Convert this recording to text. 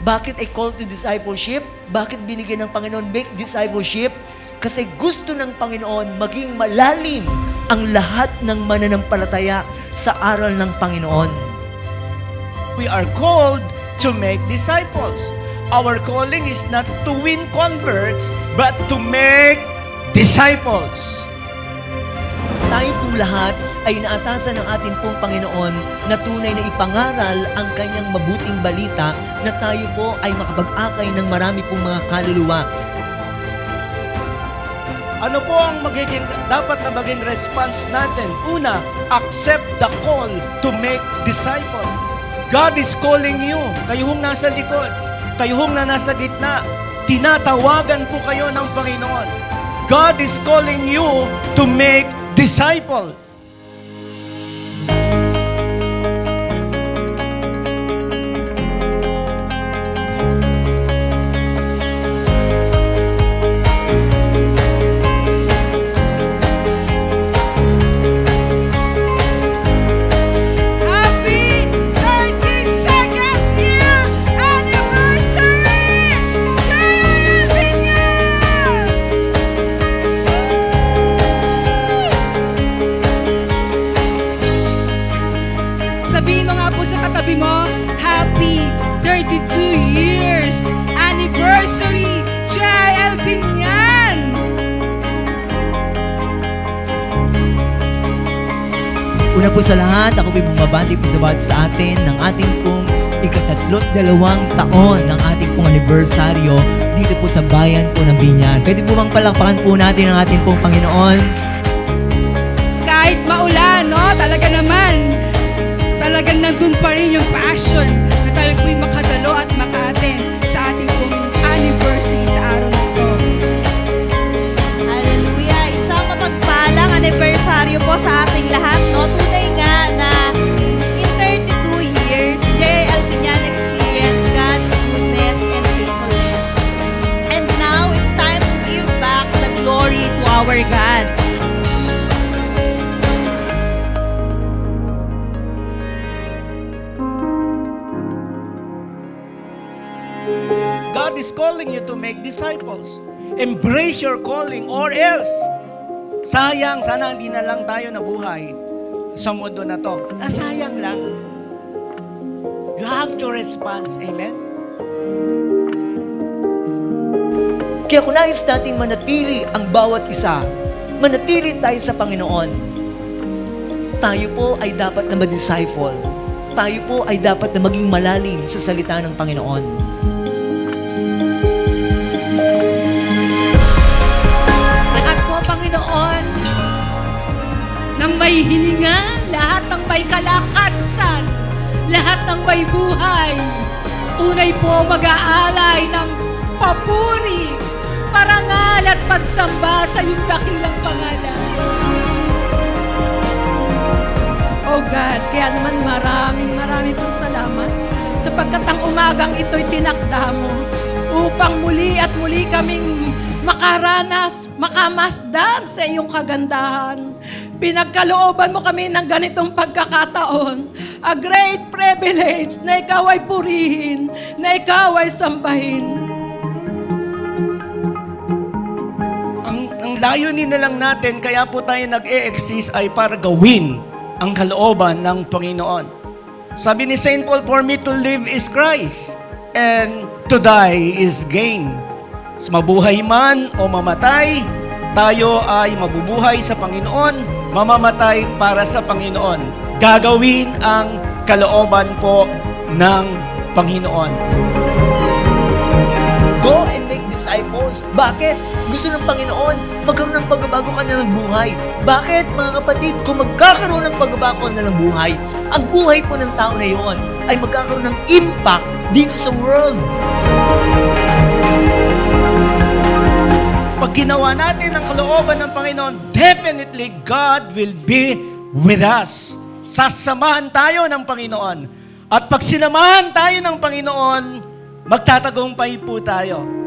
Bakit ay call to discipleship? Bakit binigyan ng Panginoon make discipleship? Kasi gusto ng Panginoon maging malalim ang lahat ng mananampalataya sa aral ng Panginoon. We are called to make disciples. Our calling is not to win converts, but to make disciples. Tayo po lahat ay inaatasan ng ating pong Panginoon na tunay na ipangaral ang kanyang mabuting balita na tayo po ay makapag-akay ng marami pong mga kaluluwa. Ano po ang dapat na maging response natin? Una, accept the call to make disciple. God is calling you. Kayo hong nasa likod, kayo hong nasa gitna, tinatawagan po kayo ng Panginoon. God is calling you to make disciple. Sabihin mo nga po sa katabi mo, Happy 32 years anniversary, JL Binyan! Una po sa lahat, ako po'y bumabati po sa bawat sa atin ng ating pong ika-32 taon ng ating pong anibersaryo dito po sa bayan po ng Binyan. Pwede po bang palakpakan po natin ang ating pong Panginoon? Kahit maulan, no? Talaga naman, talagang nandun pa rin yung passion na tayo po'y makadalo at maka-attend sa ating pong anniversary sa araw na ito. Hallelujah! Isang mapagpalang anibersaryo po sa ating lahat, no? Tunay nga na in 32 years, JL Binyan experienced God's goodness and faithfulness. And now, it's time to give back the glory to our God. God is calling you to make disciples. Embrace your calling or else, sayang, sana hindi na lang tayo nabuhay sa mundo na to. Sayang lang. You have to respond. Amen? Kaya kung nais natin manatili ang bawat isa, manatili tayo sa Panginoon, tayo po ay dapat na ma-disciple. Tayo po ay dapat na maging malalim sa salita ng Panginoon. Lahat po, Panginoon, ng may hininga, lahat ng may kalakasan, lahat ng may buhay, tunay po mag-aalay ng papuri, parangal at pagsamba sa iyong dakilang pangalan. Oh God, kaya naman maraming pong salamat sapagkat ang umagang ito'y tinakda mo upang muli at muli kaming makaranas, makamasdan sa iyong kagandahan. Pinagkalooban mo kami ng ganitong pagkakataon. A great privilege na ikaw ay purihin, na ikaw ay sambahin. Ang layunin na lang natin, kaya po tayo nag-e-exist ay para gawin ang kalooban ng Panginoon. Sabi ni St. Paul, for me to live is Christ, and to die is gain. So, mabuhay man o mamatay, tayo ay mabubuhay sa Panginoon, mamamatay para sa Panginoon. Gagawin ang kalooban po ng Panginoon. Go and make disciples. Bakit? Gusto ng Panginoon magkaroon ng pagbabago ka na ng buhay. Bakit, mga kapatid? Kung magkakaroon ng pagbabago na ng buhay, ang buhay po ng tao na iyon ay magkakaroon ng impact dito sa world. Pag ginawa natin ang kalooban ng Panginoon, definitely God will be with us. Sasamahan tayo ng Panginoon. At pag sinamahan tayo ng Panginoon, magtatagumpay po tayo.